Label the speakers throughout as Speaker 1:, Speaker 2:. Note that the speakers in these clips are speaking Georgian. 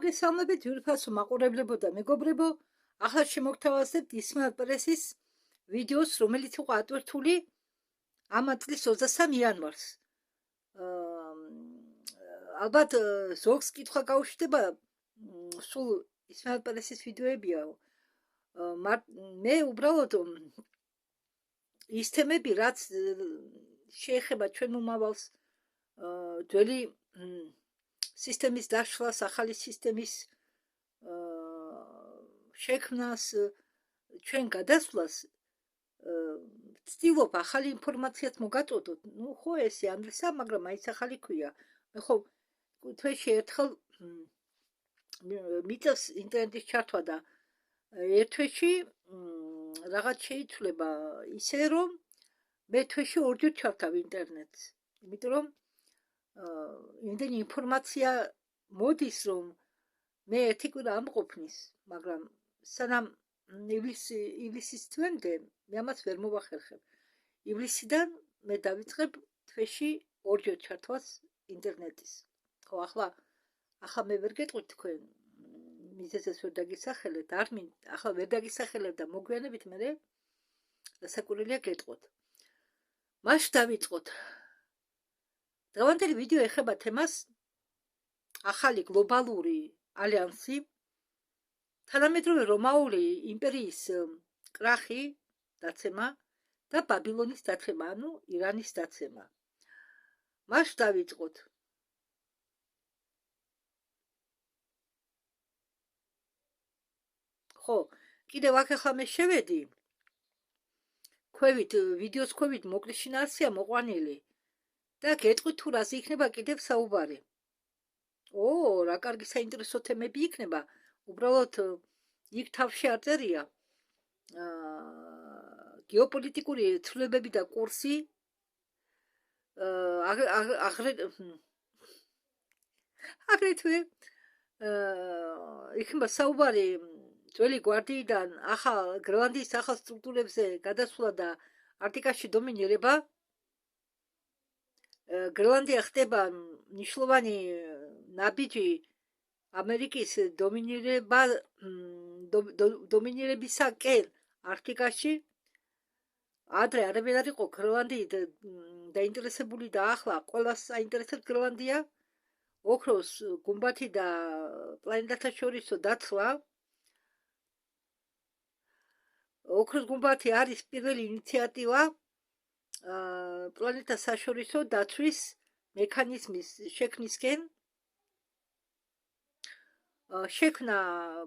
Speaker 1: მოგესალმებით ძვირფასო მაყურებლებო და მეგობრებო, ახლა შემოგთავაზებთ ისმაილ პრესის ვიდეოს, რომელიც იყო ატვირთული ამ წლის 23 იანვარს. ალბათ ზოგს კითხვა გაუშვება, სულ ისმაილ პრესის ვიდეოებია. მე უბრალოდ ის თემები, რაც შეეხება ჩვენ მომავალს, ძველი სისტემის დაშლას, ახალი სისტემის შექმნას, ჩვენ გადასვლას, ვცდილობ ახალი ინფორმაციაც მოგაწოდოთ. ნუ ხო ესე ანგლისა, მაგრამ მაინც ახალი ქვია. მე ხო თვეში ერთხელ მიწევს ინტერნეტის ჩართვა და ერთ თვეში რაღაც შეიცვლება ისე, რომ მე თვეში ორჯერ ჩავთავ ინტერნეტს, იმიტომ რომ იმდენი ინფორმაცია მოდის, რომ მე ერთი კვირა ამყოფნის, მაგრამ სანამ ივლისის თვემდე მე ამას ვერ მოვახერხებ. ივლისიდან მე დავიწყებ თვეში ორჯერ ჩართვას ინტერნეტის. ხო, ახლა მე ვერ გეტყვით თქვენ მიზეზს ვერ დაგისახელეთ, ახლა ვერ დაგისახელებ და მოგვიანებით მე დასაკვირველია გეტყვით. მაშ დავიწყოთ. დღევანდელი ვიდეო ეხება თემას ახალი გლობალური ალიანსი, თანამედროვე რომაული იმპერიის კრახი, დაცემა და ბაბილონის დაცემა, ანუ ირანის დაცემა. მაშ დავიწყოთ. ხო, კიდევ აქ ახლა მე შევედი. ვიდეოს ქვევით მოკლე შინაარსია მოყვანილი და გეტყვით თუ რაზე იქნება კიდევ საუბარი. რა კარგი საინტერესო თემები იქნება. უბრალოდ იქ თავში არ წერია გეოპოლიტიკური ცვლილებები და კურსი, აგრეთვე იქნება საუბარი ძველი გვარდიიდან გრენლანდიის ახალ სტრუქტურებზე გადასვლა და არქტიკაში დომინირება. გრენლანდია ხდება მნიშვნელოვანი ნაბიჯი ამერიკის დომინირებისაკენ არქტიკაში. ადრე არაფერი არ იყო გრენლანდიით დაინტერესებული და ახლა ყველას აინტერესებს გრენლანდია. ოქროს გუმბათი და პლანეტათა შორისო დაცვა. ოქროს გუმბათი არის პირველი ინიციატივა პლანეტას საშორისო დაცვის მექანიზმის შექმნისკენ. შექმნა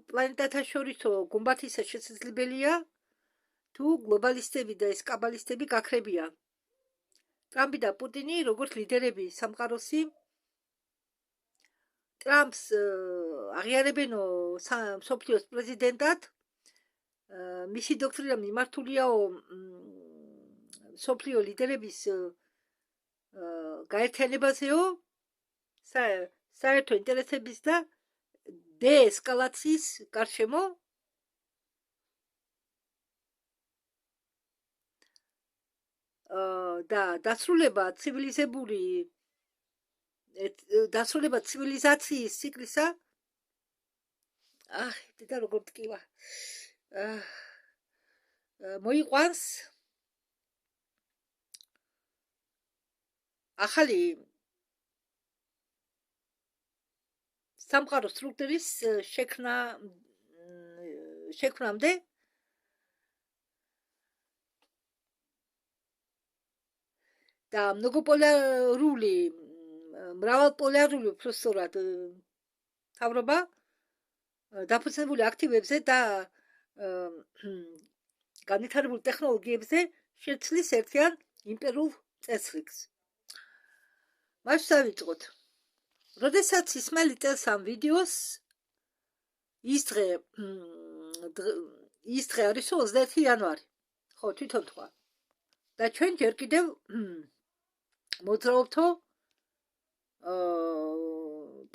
Speaker 1: პლანეტათა შორისო გუმბათისა შესაძლებელია თუ გლობალისტები და ესკაბალისტები გაქრებიან. ტრამპი და პუტინი როგორც ლიდერები სამყაროსი ტრამპს აღიარებენო მსოფლიოს პრეზიდენტად. მისი დოქტრინა მიმართულიაო მსოფლიო ლიდერების გაერთიანებაზეო, საერთო ინტერესების და დეესკალაციის გარშემო. და დასრულება ცივილიზაციის ციკლისა. და როგორ ტკივა. მოიყვანს ახალი სამყაროს სტრუქტურის შექმნამდე და მრავალპოლარული უпростоრად თავრობა დაფუძნებული აქტივებზე და განვითარებულ ტექნოლოგიებზე შეცვლის ერთიან იმპერიულ წესრიგს. მაშ დავიწყოთ. როდესაც ისმაილი წერს ამ ვიდეოს, ის დღე არის 21 იანვარი. ხო, თვითონ თქვა. და ჩვენ ჯერ კიდევ მოძრაობთო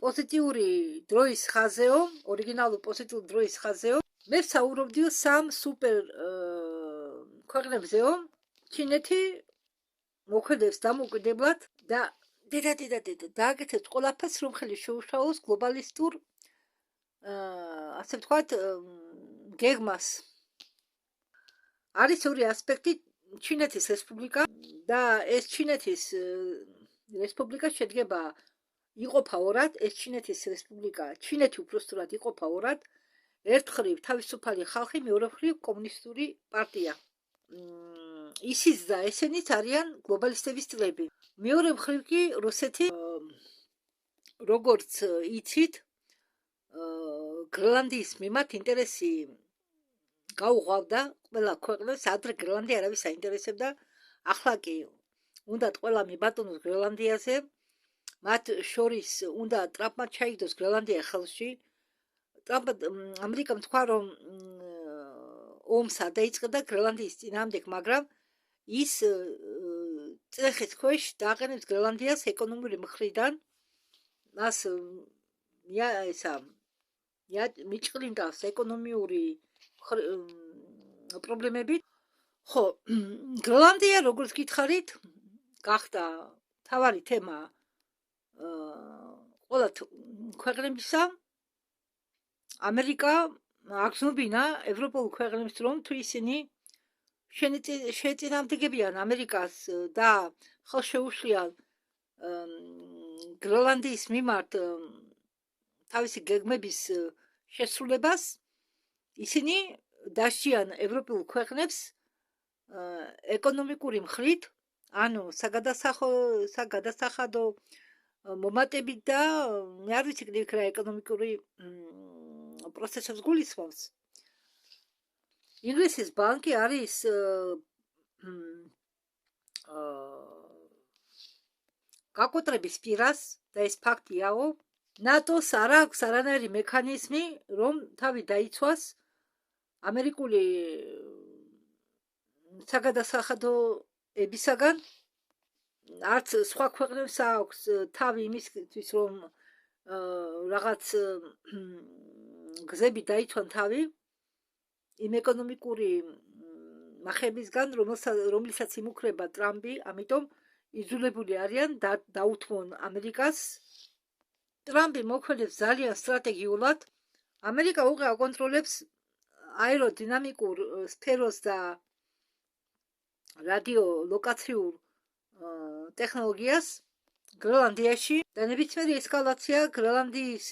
Speaker 1: პოზიტიური დროის ხაზეო, ორიგინალური პოზიტიური დროის ხაზეო. მე საუბრობდიო სამ სუპერ ქვეყნებზეო. ჩინეთი მოქმედებს დამოუკიდებლად და დააკეთებს ყველაფერს, რომ ხელი შეუშალოს გლობალისტურ ასე ვთქვათ, გეგმას. არის ორი ასპექტი ჩინეთის რესპუბლიკა და ეს ჩინეთის რესპუბლიკა შედგება იყოფა ორად, ეს ჩინეთის რესპუბლიკა, ჩინეთი უпростоრად იყოფა ორად, ერთ მხრივ თავისუფალი ხალხი, მეორე მხრივ კომუნისტური პარტია. ისიც და ესენიც არიან გლობალისტების წლები. მეორე მხრივ კი რუსეთი, როგორც იცით, გრენლანდიის მიმართ ინტერესი გაუღვავდა ყველა ქვეყნებს, ადრე გრენლანდია არავის აინტერესებდა, ახლა კი უნდათ ყველა მიბატონოს გრენლანდიაზე, მათ შორის უნდა ტრამპმა ჩაიგდოს გრენლანდია ხელში. ამერიკამ თქვა, რომ ომს არ დაიწყება გრენლანდიის წინააღმდეგ, მაგრამ ის წრეხის ქვეშ დააყენებს გრენლანდიას ეკონომიური მხრიდან, მას მიჭყლინდავს ეკონომიური პრობლემებით. ხო, გრენლანდია, როგორც გითხარით, გახდა მთავარი თემა ყველა ქვეყნებისა. ამერიკა აგზნობინა ევროპულ ქვეყნებს, რომ თუ ისინი შეეწინააღმდეგებიან ამერიკას და ხელს შეუშლიან გრენლანდიის მიმართ თავისი გეგმების შესრულებას, ისინი დასჯიან ევროპულ ქვეყნებს ეკონომიკური მხრით, ანუ საგადასახადო მომატებით და მე არ ვიცი კიდევ რა ეკონომიკური პროცესებს გულისხმობს. ინგლისის ბანკი არის გაკოტრების პირას და ეს ფაქტიაო. ნატოს არ აქვს არანაირი მექანიზმი, რომ თავი დაიცვას ამერიკული საგადასახადოებისაგან. არც სხვა ქვეყნებს აქვს თავი იმისთვის, რომ რაღაც გზები დაიცვან თავი იმ ეკონომიკური მახებისგან, რომლითაც იმუქრება ტრამპი, ამიტომ იძულებული არიან დაუთმონ ამერიკას. ტრამპი მოქმედებს ძალიან სტრატეგიულად. ამერიკა უკვე აკონტროლებს აეროდინამიკურ სფეროს და რადიოლოკაციურ ტექნოლოგიას გრენლანდიაში და ნებისმიერი ესკალაცია გრენლანდიის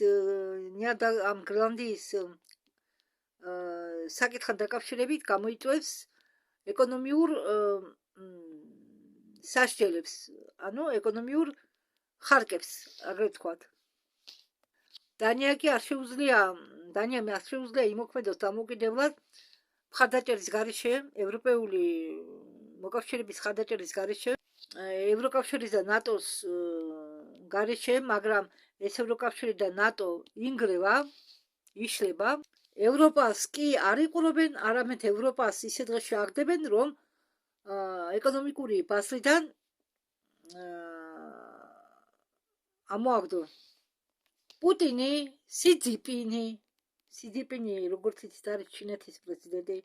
Speaker 1: საკითხთან დაკავშირებით გამოიწვევს ეკონომიურ სასჯელებს, ანუ ეკონომიურ ხარკებს, აგრეთ ვთქვათ. დანიამ არ შეუძლია იმოქმედოს დამოუკიდებლად მხარდაჭერის გარეშე, ევროპული მოკავშირეების მხარდაჭერის გარეშე, ევროკავშირის და ნატოს გარეშე, მაგრამ ეს ევროკავშირი და ნატო ინგრევა, იშლება. ევროპას კი არ იყურებენ, არამედ ევროპას ისე დღეში აგდებენ, რომ ეკონომიკური ბაზრიდან ამოაგდო. პუტინი, სიძიპინი, როგორც იცით, არის ჩინეთის პრეზიდენტი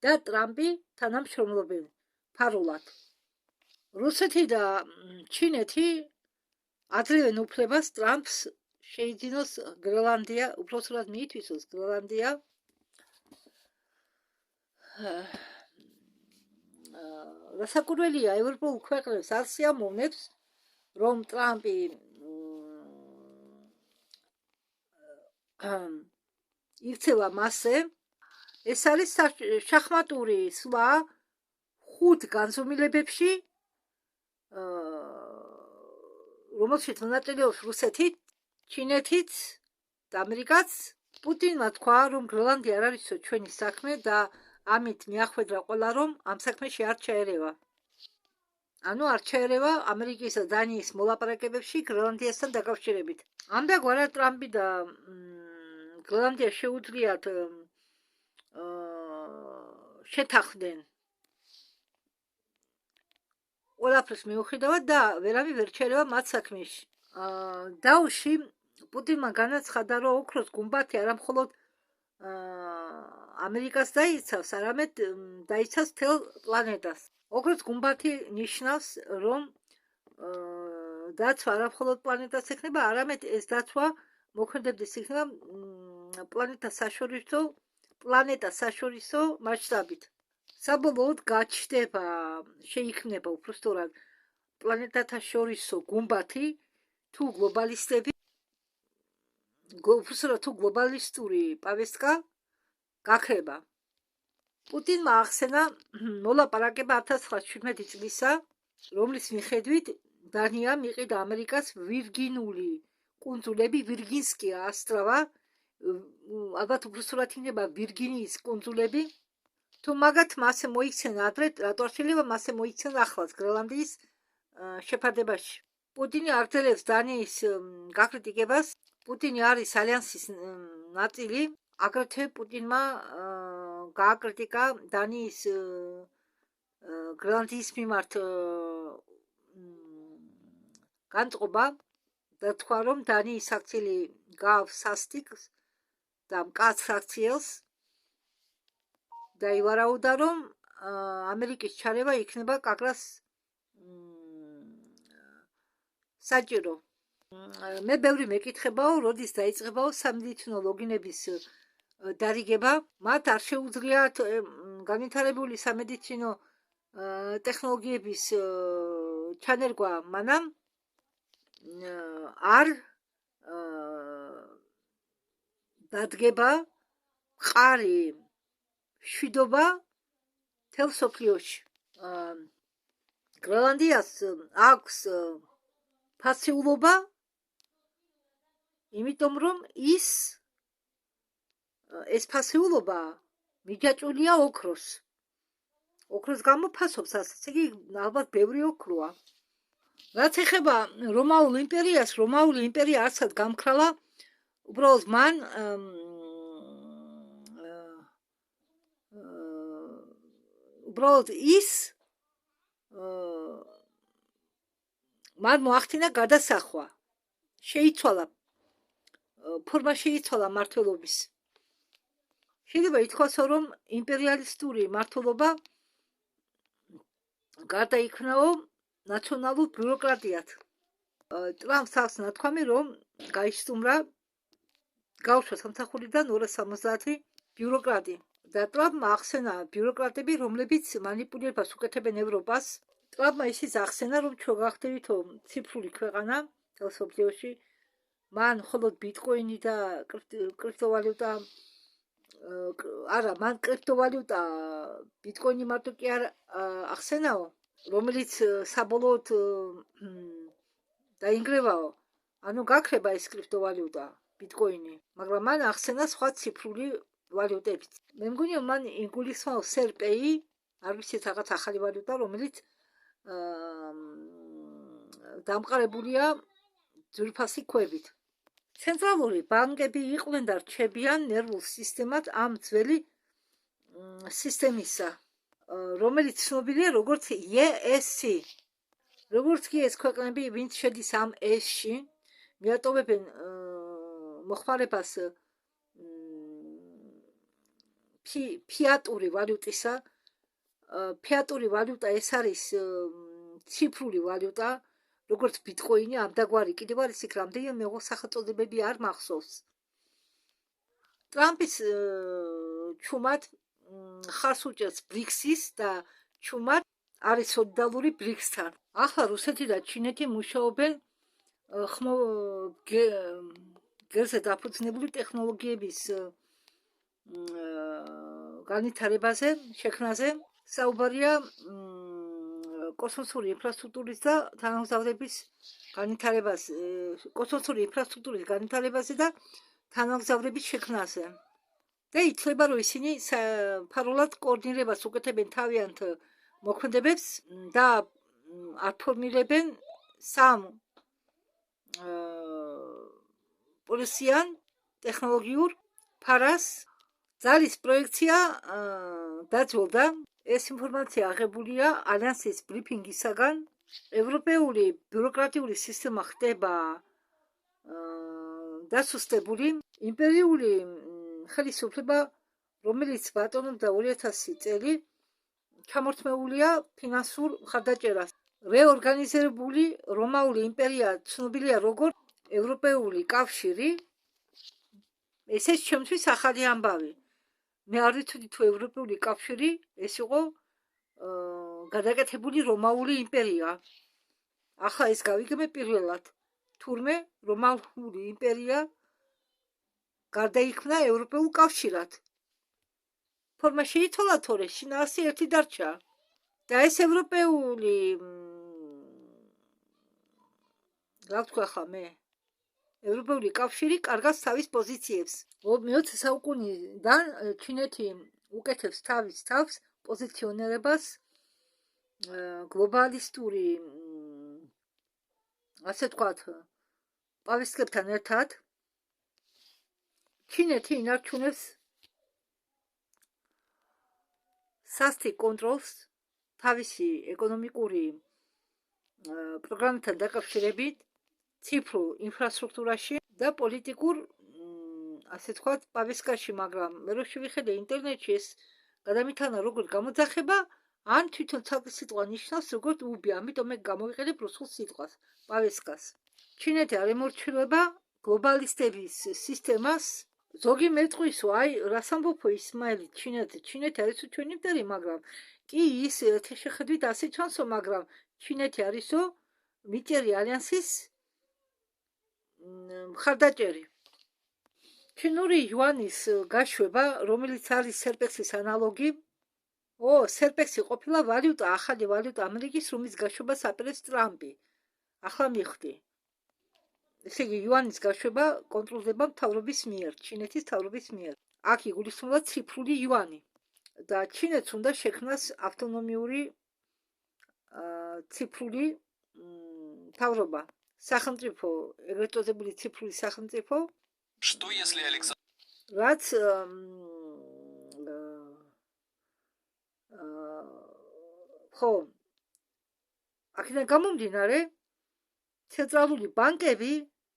Speaker 1: და ტრამპი თანამშრომლობენ ფარულად. რუსეთი და ჩინეთი აძლევენ უფლებას ტრამპს შეიძინოს გრენლანდია, უпростоრად მიითვისოს გრენლანდია. რასაკვირველია, ევროპულ ქვეყნებს არ სიამოვნებს, რომ ტრამპი იქცევა მასზე. ეს არის შახმატური სვლა 5 განზომილებებში, რომელშიც მონაწილეობს რუსეთიც, ჩინეთიც და ამერიკაც. პუტინმა თქვა, რომ გრენლანდია არ არისო ჩვენი საქმე და ამით მიახვედრა ყველა, რომ ამ საქმეში არ ჩაერევა. ანუ არ ჩაერევა ამერიკის და დანიის მოლაპარაკებებში გრენლანდიასთან დაკავშირებით. ამდაგვარად ტრამპი და გრენლანდია შეუძლიათ შეთანხმდნენ ყველაფერს მიუხედავად და ვერავინ ვერ ჩაერევა მათ საქმეში. დაუში პუტინმა განაცხადა, რომ ოქროს გუმბათი არა მხოლოდ ამერიკას დაიცავს, არამედ დაიცავს მთელ პლანეტას. ოქროს გუმბათი ნიშნავს, რომ დაცვა არა მხოლოდ პლანეტას ექნება, არამედ ეს დაცვა მოქმედებს იქნება პლანეტა საშორისო მასშტაბით. საბოლოოდ გაჩნდება, შეიქმნება უბრალოდ პლანეტათა შორისო გუმბათი თუ გლობალისტები, უბრალოდ თუ გლობალისტური პავესტკა გაქრება. პუტინმა ახსენა მოლაპარაკება 1917 წლისა, რომლის მიხედვით დანიამ იყიდა ამერიკას ვირგინული კუნძულები, ვირგინსკია ასტრავა, ალბათ უბრალოდ იქნება ვირგინიის კუნძულები, თუ მაგათ მასე მოიქცენა ადრე, რატო არ შეიძლება მასე მოიქცენა ახლაც გრენლანდიის შეფარდებაში. პუტინი აგრძელებს დანიის გაკრიტიკებას. პუტინი არის ალიანსის ნაწილი. აგრეთვე პუტინმა გააკრიტიკა დანიის გრენლანდიის მიმართ განწყობა და თქვა, რომ დანიის აქციელი გავს სასტიკს და მკაცრ აქციელს და ივარაუდა, რომ ამერიკის ჩარევა იქნება კაკრას საჭირო. მე ბევრი მეკითხებაო, როდის დაიწყებაო სამედიცინო ლოგინების დარიგება, მათ არ შეუძლიათ განვითარებული სამედიცინო ტექნოლოგიების ჩანერგვა მანამ არ დადგება მყარი მშვიდობა მთელ მსოფლიოში. გრენლანდიას აქვს ფასეულობა, იმიტომ რომ ეს ფასეულობა მიჯაჭვულია ოქროს. ოქროს გამო ფასობს, ასე იგი ალბათ ბევრი ოქროა. რაც ეხება რომაულ იმპერიას, რომაული იმპერია არცად გამქრალა, უბრალოდ მან უბრალოდ მან მოახდინა გადასახვა. შეიცვალა ფორმა შეიცვალა მმართველობის. შეიძლება ითქვასო, რომ იმპერიალისტური მმართველობა გარდაიქმნაო ნაციონალურ ბიუროკრატიად. ტრამპს აქვს ნათქვამი, რომ გაისტუმრა, გავშვა სამსახურიდან 270 ბიუროკრატი. და ტრამპმა ახსენა ბიუროკრატები, რომლებიც მანიპულირებას უკეთებენ ევროპას. ტრამპმა ისიც ახსენა, რომ ჩვენ გავხდებით ციფრული ქვეყანა მთელ მსოფლიოში. მან მხოლოდ ბიტკოინი და კრიპტოვალუტა არა, მან კრიპტოვალუტა ბიტკოინი მარტო კი არ ახსენაო, რომელიც საბოლოოდ დაინგრევაო. ანუ გაქრება ეს კრიპტოვალუტა, ბიტკოინი, მაგრამ მან ახსენა სხვა ციფრული ვალუტებიც. მე მგონია მან იგულისხმაო სერპეი, არ ვიცით რაღაც ახალი ვალუტა, რომელიც დამყარებულია ძვირფასი ქვებით. ცენტრალური ბანკები იყვნენ და რჩებიან ნერვულ სისტემად ამ ძველი სისტემისა, რომელიც ცნობილია როგორც ESC. როგორც კი ეს ქვეყნები, ვინც შედის ამ ESC-ში, მიატოვებენ მოხმარებას ფიატური ვალუტისა. ფიატური ვალუტა ეს არის ციფრული ვალუტა, როგორც ბიტკოინი, ამდაგვარი კიდევ არის იქ რამდენიმე სახელწოდებები არ მახსოვს. ტრამპის ჩუმად ხარს უჭერს ბრიქსის და ჩუმად არის სოლიდარული ბრიქსთან. ახლა რუსეთი და ჩინეთი მუშაობენ გერზე დაფუძნებული ტექნოლოგიების განვითარებაზე, შექმნაზე. საუბარია კოსმოსური ინფრასტრუქტურის და თანამგზავრების განვითარებაზე, კოსმოსური ინფრასტრუქტურის განვითარებაზე და თანამგზავრების შექმნაზე. და ითვლება, რომ ისინი ფარულად კოორდინირებას უკეთებენ თავიანთ მოქმედებებს და აფორმირებენ სამ პოლისიან ტექნოლოგიურ ფარას. ძალის პროექცია დაძველდა. ეს ინფორმაცია აღებულია ალიანსის ბრიფინგისაგან. ევროპული ბიუროკრატიული სისტემა ხდება დასუსტებული. იმპერიული ხელისუფლება, რომელიც ბატონობდა 2000 წელი, ჩამორთმეულია ფინანსურ მხარდაჭერას. რეორგანიზებული რომაული იმპერია ცნობილია როგორც ევროპული კავშირი. ესეც ჩემთვის ახალი ამბავი. მე არ ვიცოდი თუ ევროპული კავშირი ეს იყო გადაკეთებული რომაული იმპერია. ახლა ეს გავიგებე პირველად. თურმე რომაული იმპერია გარდაიქმნა ევროპულ კავშირად. ფორმა შეიცვალა თორე შინაარსი ერთი დარჩა. და ეს ევროპული რა ვთქვა ხა მე ევროპული კავშირი კარგავს თავის პოზიციებს. მე-20 საუკუნიდან ჩინეთი უკეთებს თავის თავს პოზიციონირებას გლობალისტური ასე ვთქვათ პავისკებთან ერთად. ჩინეთი ინარჩუნებს სასტიკ კონტროლს თავისი ეკონომიკური პროგრამებთან დაკავშირებით ციფრულ ინფრასტრუქტურაში და პოლიტიკურ ასე ვთქვათ პავისკაში, მაგრამ მე რო შევიხედე ინტერნეტში ეს გადამიტანა როგორც გამოძახება, ან თვითონ ცალკე სიტყვა ნიშნავს როგორც უბი, ამიტომ მე გამოვიყენებ რუსულ სიტყვას პავისკას. ჩინეთი არ ემორჩილება გლობალისტების სისტემას. ზოგი მეტყვისო, აი რას ამბობ ისმაილი, ჩინეთი არის ჩვენი მტერი, მაგრამ კი ის ერთი შეხედვით ასე ჩანსო, მაგრამ ჩინეთი არისო მიწერი ალიანსის მხარდაჭერი. ჩინური იუანის გაშვება, რომელიც არის სერპექსის ანალოგი, სერპექსი ყოფილა ვალუტა, ახალი ვალუტა ამერიკის, რომლის გაშვებას აპირებს ტრამპი. ახლა მივხვდი. ესე იგი იუანის გაშვება კონტროლდება მთავრობის მიერ, ჩინეთის მთავრობის მიერ. აქ იგულისხმება ციფრული იუანი და ჩინეთს უნდა შექმნას ავტონომიური ციფრული მთავრობა. სახელმწიფო, ეგრეთ წოდებული ციფრული სახელმწიფო.
Speaker 2: Что если Александр?
Speaker 1: რაც ხო, აქედან გამომდინარე, ცენტრალური ბანკები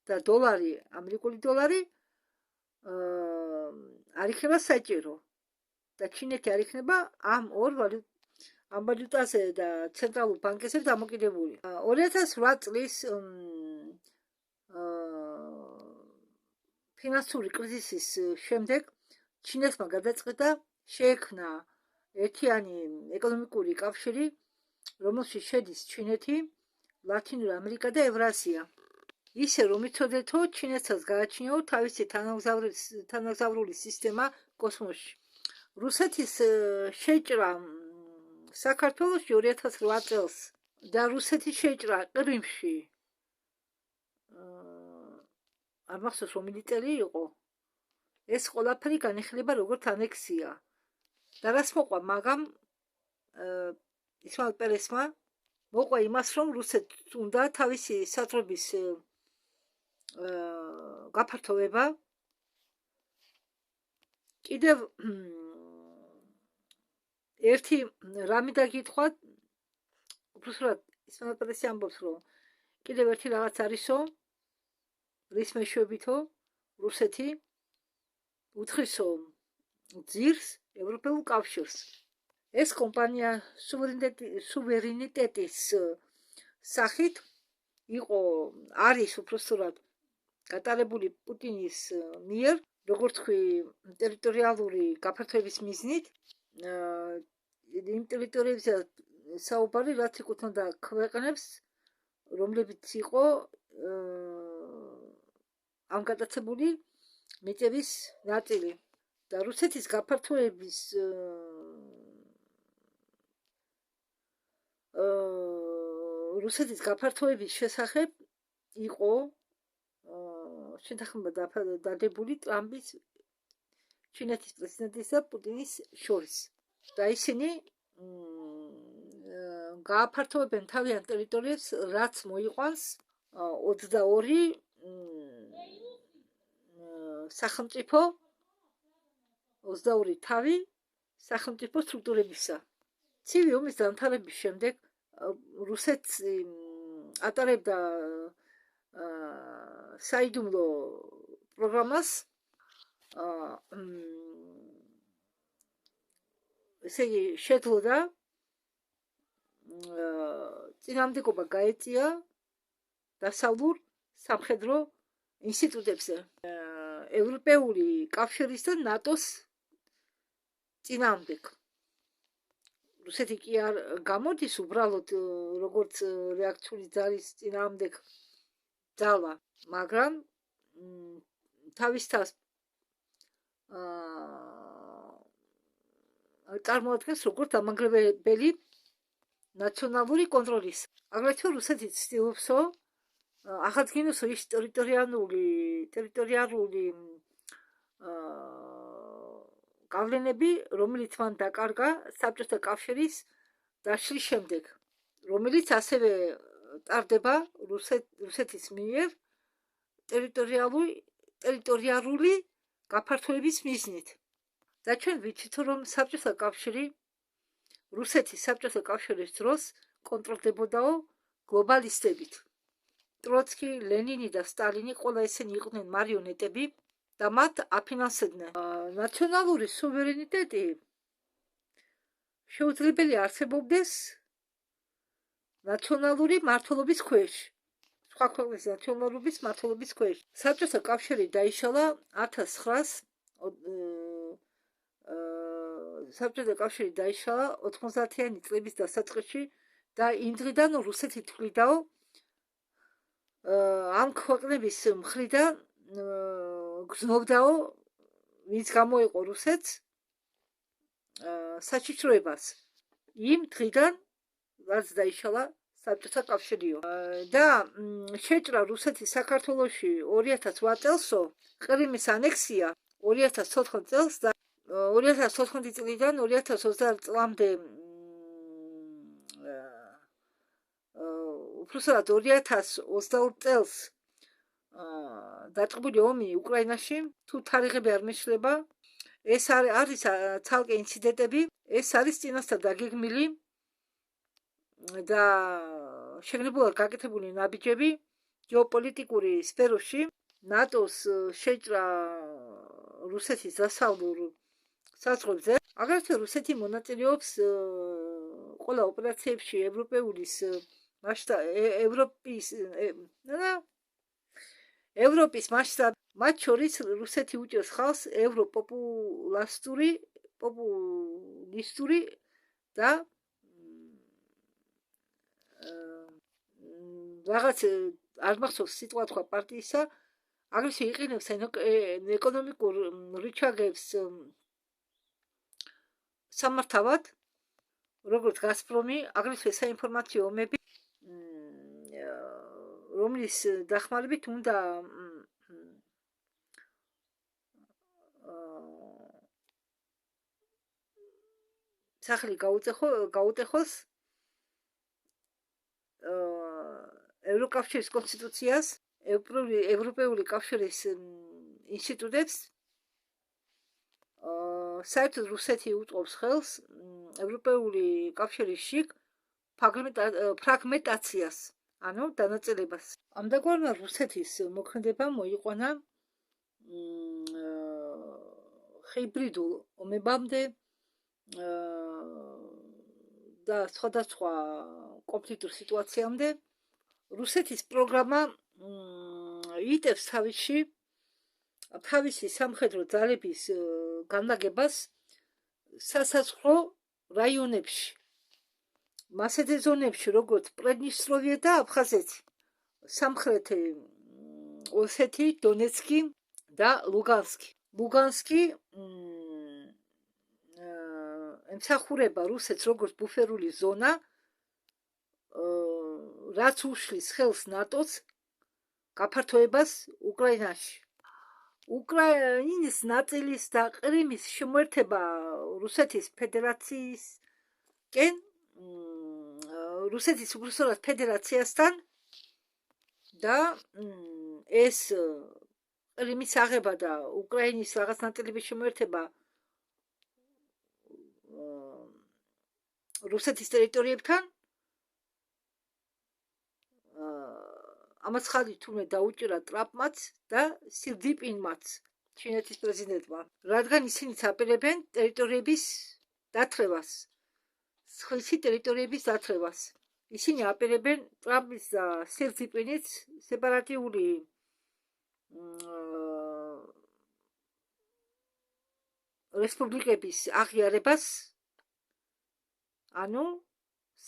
Speaker 1: და დოლარი, ამერიკული დოლარი არ იქნება საჭირო და ჩინეთი არ იქნება ამ ვალუტაზე და ცენტრალურ ბანკებზე დამოკიდებული. 2008 წლის ფინანსური კრიზისის შემდეგ ჩინეთმა გადაწყვიტა შეექმნა ერთიანი ეკონომიკური კავშირი, რომელშიც შედის ჩინეთი, ლათინური ამერიკა და ევრაზია. ისე რომ იცოდეთო, ჩინეთსაც გააჩნიაო თავისი თანაგზავრული სისტემა კოსმოსში. რუსეთის შეჭრა საქართველოში 2008 წელს და რუსეთის შეჭრა ყირიმში არ მახსოვს რომელი წელი იყო. ეს ყველაფერი განიხილება როგორც ანექსია. და რას მოყვა მაგამ ისმაილ პერესმა მოყვა იმას, რომ რუსეთს უნდა თავისი საზღვრების გაფართოვება. კიდევ ერთი რამე დაგითხრა, უბრალოდ ისმაილ პერესი ამბობს, რომ კიდევ ერთი რაღაც არისო, რის მეშვეობითო რუსეთი უთხრისო ძირს ევროპულ კავშირს. ეს კომპანია სუვერენიტეტის სახით არის უბრალოდ გატარებული პუტინის მიერ, როგორც თქვი, ტერიტორიალური გაფართოების მიზნით, იმ ტერიტორიებზე საუბარი, რაც ეკუთვნოდა ქვეყნებს, რომლებიც იყო ამ გადაცებული მიწების ნაწილი. და რუსეთის გაფართოების შესახებ იყო შეთანხმება დადებული ტრამპის, ჩინეთის პრეზიდენტის და პუტინის შორის. და ისინი გააფართოვებენ თავიანთ ტერიტორიებს, რაც მოიყვანს 22 სახელმწიფო, 22 თავი სახელმწიფო სტრუქტურებისა. ცივი ომის დამთავრების შემდეგ რუსეთს ატარებდა საიდუმლო პროგრამას, ესე იგი შეძლო წინამდებობა გაეწია დასავლურ სამხედრო ინსტიტუტებზე. ევროპული კავშირის და ნატოს წინააღმდეგ. რუსეთი კი არ გამოდის უბრალოდ როგორც რეაქციული ძალის წინააღმდეგ ძალა, მაგრამ თავის თავს წარმოადგენს როგორც დამანგრეველი ნაციონალური კონტროლის. აგრეთვე რუსეთი ცდილობსო ახადგინოსო ის ტერიტორიალური გავლენები, რომელიც მან დაკარგა საბჭოთა კავშირის დაშლის შემდეგ, რომელიც ასევე ტარდება რუსეთის მიერ ტერიტორიალური გაფართოების მიზნით. და ჩვენ ვიცით, რომ საბჭოთა კავშირი რუსეთის საბჭოთა კავშირის დროს კონტროლდებოდაო გლობალისტებით. ტროცკი, ლენინი და სტალინი ყველა ესენი იყვნენ მარიონეტები და მათ აფინანსებდნენ. ნაციონალური სუვერენიტეტი შეუძლებელი არსებობდეს ნაციონალური მმართველობის ქვეშ. სხვა ქვეყნის ნაციონალობის მმართველობის ქვეშ. საბჭოთა კავშირი დაიშალა 90-იანი წლების დასაწყისში და იმ დღიდან რუსეთი თვლიდაო ამ ქვეყნების მხრიდან გრძნობდაო ვინც გამოიყო რუსეთს საჩიჩროებას იმ დღიდან რაც დაიშალა საბჭოთა კავშირიო და შეჭრა რუსეთის საქართველოში 2008 წელსო ყრიმის ანექსია 2014 წელს და 2014 წლიდან 2020 წლამდე უბრალოდ 2022 წელს დაწყებული ომი უკრაინაში თუ თარიღები არ მეშლება ეს არის ცალკე ინციდენტები ეს არის წინასწარ დაგეგმილი და შეგნებულად გაკეთებული ნაბიჯები გეოპოლიტიკური სფეროში ნატოს შეჭრა რუსეთის დასავლურ საზღვრებზე აგრეთვე რუსეთი მონაწილეობს ყველა ოპერაციებში ევროპის მასშტაბ მათ შორის რუსეთი უჭერს ხალხს ევროპოპულისტური და რაღაც არ მახსოვს სიტყვა თქვა პარტიისა აგრეთვე იყენებს ეკონომიკურ რიჩაგებს სამართავად როგორც გაზპრომი აგრეთვე საინფორმაციო ომები რომლის დახმარებით უნდა სახელი გაუტეხოს ევროკავშირის კონსტიტუციას, ევროპული კავშირის ინსტიტუტებს, საერთოდ რუსეთი უწყობს ხელს ევროპული კავშირის შიგ ფრაგმენტაციას, ანუ დანაწილებას. ამდაგვარმა რუსეთის მოქმედება მოიყვანა ჰიბრიდულ ომებამდე და სხვადასხვა კონფლიქტურ სიტუაციამდე რუსეთის პროგრამა იტევს თავისი სამხედრო ძალების განლაგებას სასაზღვრო რაიონებში, მასეთე ზონებში, როგორც პრედნისტროვია და აფხაზეთი, სამხრეთი ოსეთი, დონეცკი და ლუგანსკი. ლუგანსკი ემსახურება რუსეთს როგორც ბუფერული ზონა, რაც უშლის ხელს ნატოს გაფართოებას უკრაინაში. უკრაინის ნაწილის და ყრიმის შემოერთება რუსეთის ფედერაციისკენ, რუსეთის უბრალოდ ფედერაციასთან და ეს ყრიმის აღება და უკრაინის რაღაც ნაწილების შემოერთება რუსეთის ტერიტორიებთან ამას ხალი თურმე დაუჭირა ტრამპმაც და სირდიპინმაც, ჩინეთის პრეზიდენტმა, რადგან ისინიც აპირებენ ტერიტორიების დათრევას, სხვისი ტერიტორიების დათრევას. ისინი აპირებენ ტრამპის და სირდიპინის სეპარატიული რესპუბლიკების აღიარებას, ანუ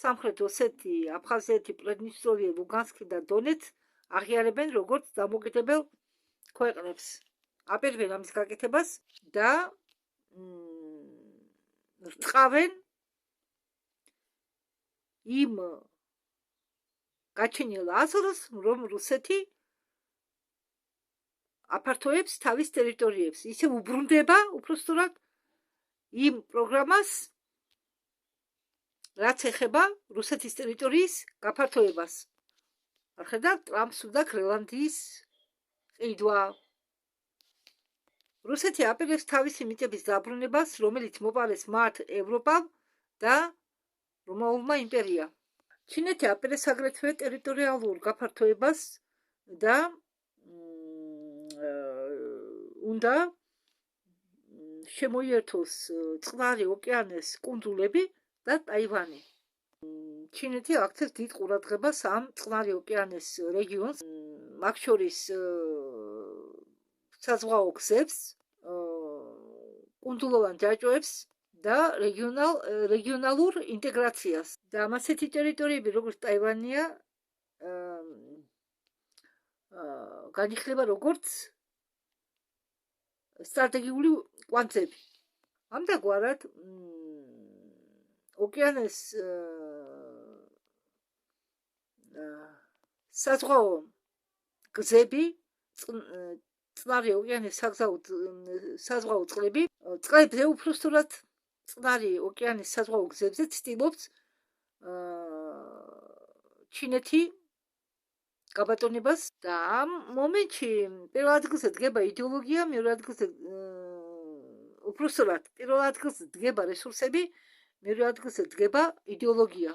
Speaker 1: სამხრეთ ოსეთი, აფხაზეთი, პრედნისტროვია, ლუგანსკი და დონეცკი აღიარებენ როგორც დამოუკიდებელ ქვეყნებს. აპირებენ ამის გაკეთებას და რწყავენ იმ გაჩენილ აზრს, რომ რუსეთი აფართოებს თავის ტერიტორიებს, ისე უბრუნდება უпростоრად იმ პროგრამას, რაც ეხება რუსეთის ტერიტორიის გაფართოებას. არხედა ტრამპს უნდა გრენლანდიის ყიდვა. რუსეთი აპირებს თავისი მიწების დაბრუნებას, რომელიც მოპარეს მათ ევროპამ და რომაულმა იმპერიამ. ჩინეთი აპირებს აგრეთვე ტერიტორიალურ გაფართოებას და უნდა შემოიერთოს წყნარი ოკეანის კუნძულები და ტაივანი. ჩინეთი აქცევს დიდ ყურადღებას ამ წყნარი ოკეანის რეგიონს, მათ შორის საზღვაო გზებს, კუნძულოვან ჯაჭვებს და რეგიონალურ ინტეგრაციას. და ასეთი ტერიტორიები, როგორც ტაივანია, განიხილება როგორც სტრატეგიული კვანძები. ამდაგვარად ოკეანის საზღვაო გზები, წყნარი ოკეანის საზღვაო წყლებზე უпростоრად წყნარი ოკეანის საზღვაო გზებზე ცდილობს ჩინეთი გაბატონებას და ამ მომენტში პირველ ადგილზე დგება იდეოლოგია, მეორე ადგილზე უпростоრად პირველ ადგილზე დგება რესურსები, მეორე ადგილზე დგება იდეოლოგია.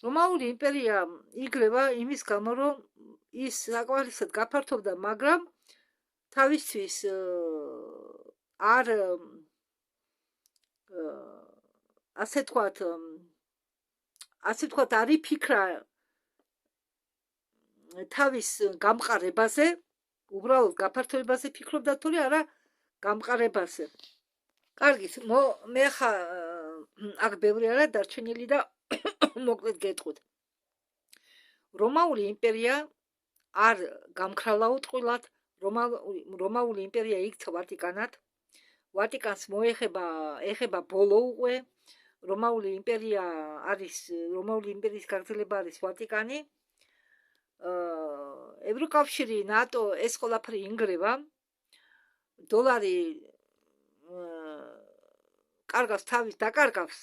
Speaker 1: რომაული იმპერია იგრევა იმის გამო, რომ ის საკმარისად გაფართოვდა, მაგრამ თავისთვის არ ასე თქვათ არ იფიქრა თავის გამყარებაზე, უბრალოდ გაფართოებაზე ფიქრობდა, თორე არა გამყარებაზე. კარგი, მე ხა აქ ბევრი არა დარჩენილი და მოკლედ გეტყვით. რომაული იმპერია არ გამქრალაო ტყუილად, რომაული იმპერია იქცა ვატიკანად, ვატიკანს ეხება ბოლო უკვე, რომაული იმპერიის გაგრძელება არის ვატიკანი, ევროკავშირი, ნატო, ეს ყველაფერი ინგრევა, დოლარი დაკარგავს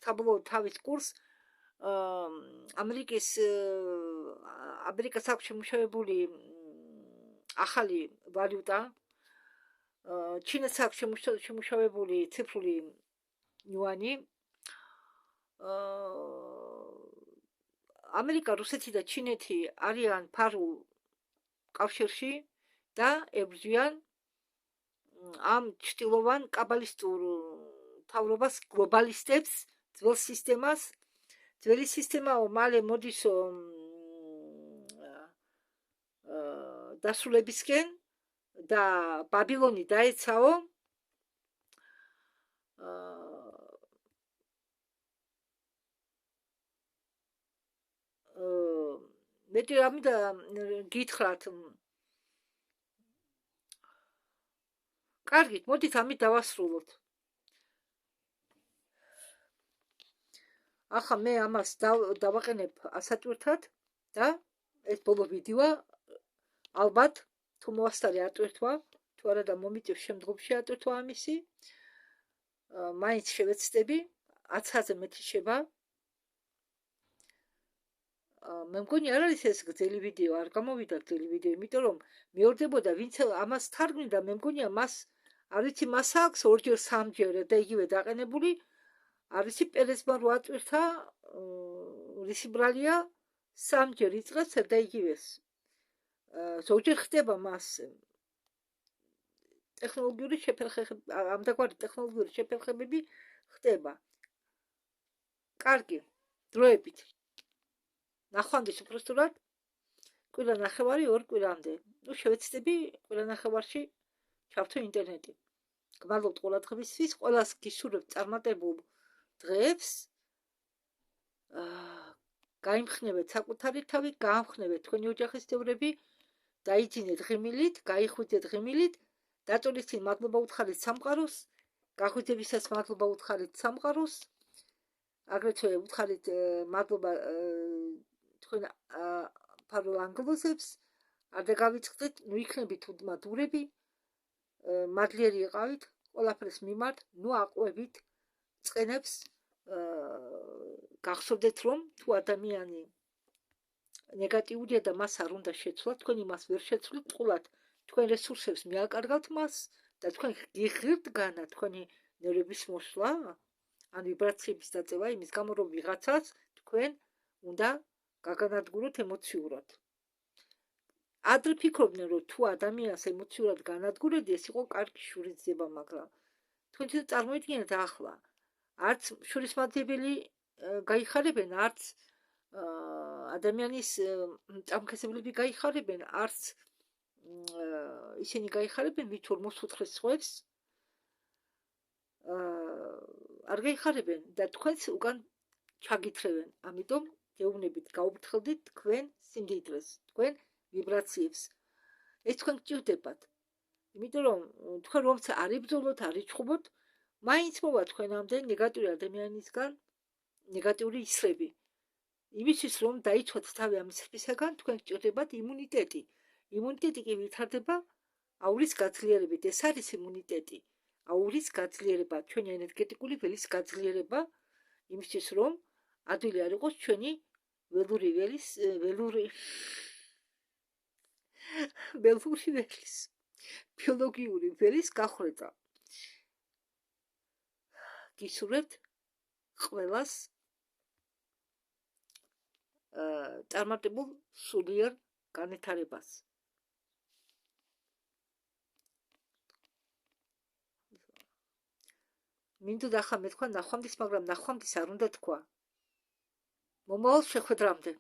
Speaker 1: საბოლოოდ თავის კურსს, ამერიკას აქვს შემუშავებული ახალი ვალუტა, ჩინეთს აქვს შემუშავებული ციფრული იუანი, ამერიკა, რუსეთი და ჩინეთი არიან ფარულ კავშირში და ებრძვიან ამ ჩრდილოვან კაბალისტურ მთავრობას, გლობალისტებს, ძველ სისტემას. ძველი სისტემაო მალე მოდისო დასრულებისკენ და ბაბილონი დაეცაო. მეტი ამიდა გითხრათ. კარგით, მოდით ამით დავასრულოთ. ახლა მე ამას დავაყენებ ასატვირთად და ეს ბოლო ვიდეოა, ალბათ თუ მოასწარე ატვირთვა, თუ არა და მომიწევს შემდგომში ატვირთვა ამისი, მაინც შევეცდები, 1000-ზე მეტი შევა. მე მგონი არ არის ეს გრძელი ვიდეო, არ გამოვიდა გრძელი ვიდეო, იმიტომ რომ მეორდებოდა ვინც ამას თარგმნიდა, მე მგონია მას არ ვიცი, მას აქვს ორჯერ სამჯერ და იგივე დაყენებული, არ ვიცი პერესმა რო ატვირთა, რისი ბრალია სამჯერ იწყებს და იგივეს. ზოგჯერ ხდება მას ტექნოლოგიური შეფერხებები, ამდაგვარი ტექნოლოგიური შეფერხებები ხდება. კარგი, დროებით. ნახვამდის უпростоრად კვირა ნახევარი 2 კვირამდე. შევეცდები კვირა ნახევარში ჩავთო ინტერნეტი. გმადლობთ ყურადღებისთვის, ყველას გისურვებთ წარმატებულ დღეებს. გაიმხნევეთ საკუთარი თავი, გაამხნევეთ თქვენი ოჯახის წევრები, დაიძინეთ ღიმილით, გაიხვიდეთ ღიმილით, დაწოლის წინ მადლობა უთხარით სამყაროს, გახვიდებისას მადლობა უთხარით სამყაროს, აგრეთვე უთხარით მადლობა თქვენ ფარულ ანგლოზებს, არ დაგავიწყდეთ, ნუ იქნებით უდმადურები, მადლიერი იყავით, ყველაფერს მიმართ, ნუ აყვებით წყენებს, გახსოვდეთ, რომ თუ ადამიანი ნეგატიურია და მას არ უნდა შეცვლათ, თქვენ იმას ვერ შეცვლით, ტყუილად თქვენ რესურსებს მიაკარგავთ მას და თქვენ გიღირთ განა თქვენი ნერვების მოსვლა, ან ვიბრაციების დაწევა იმის გამო, რომ ვიღაცას თქვენ უნდა გაგანადგუროთ ემოციურად. ადრე ფიქრობდნენ, რომ თუ ადამიანს ემოციურად განადგურებდი, ეს იყო კარგი შურისძიება, მაგრამ თქვენ თვითონ წარმოიდგინეთ ახლა, არც შურისმადლებელი გაიხარებენ, არც ადამიანის წამქესებლები გაიხარებენ, არც ისინი გაიხარებენ, ვით რომ მოსუთხეს სხვებს, არ გაიხარებენ და თქვენს უკან ჩაგითრევენ. ამიტომ გეუბნებით, გაუფრთხილდით თქვენ სიმდიდრეს, თქვენ ვიბრაციებს. ეს თქვენ გჭირდებათ. იმიტომ რომ თქვენ რომცა არ იბრძოლოთ, არ იჩხუბოთ, მაინც მოვა თქვენამდე ნეგატიური ადამიანისგან ნეგატიური ისრები. იმისთვის რომ დაიცვათ თავი ამის ხისაგან, თქვენ გჭირდებათ იმუნიტეტი. იმუნიტეტი კი ვითარდება აურის გაძლიერებით. ეს არის იმუნიტეტი. აურის გაძლიერება, ჩვენი ენერგეტიკული ველის გაძლიერება, იმისთვის რომ ადვილი არ იყოს ჩვენი ველური ველის ბიოლოგიური ველის გახრეწა. გისურვებთ ყველას წარმატებულ სულიერ განვითარებას. მინდოდა ახლა მეთქვა ნახვამდის, მაგრამ ნახვამდის არ უნდა თქვა. მომავალ შეხვედრამდე.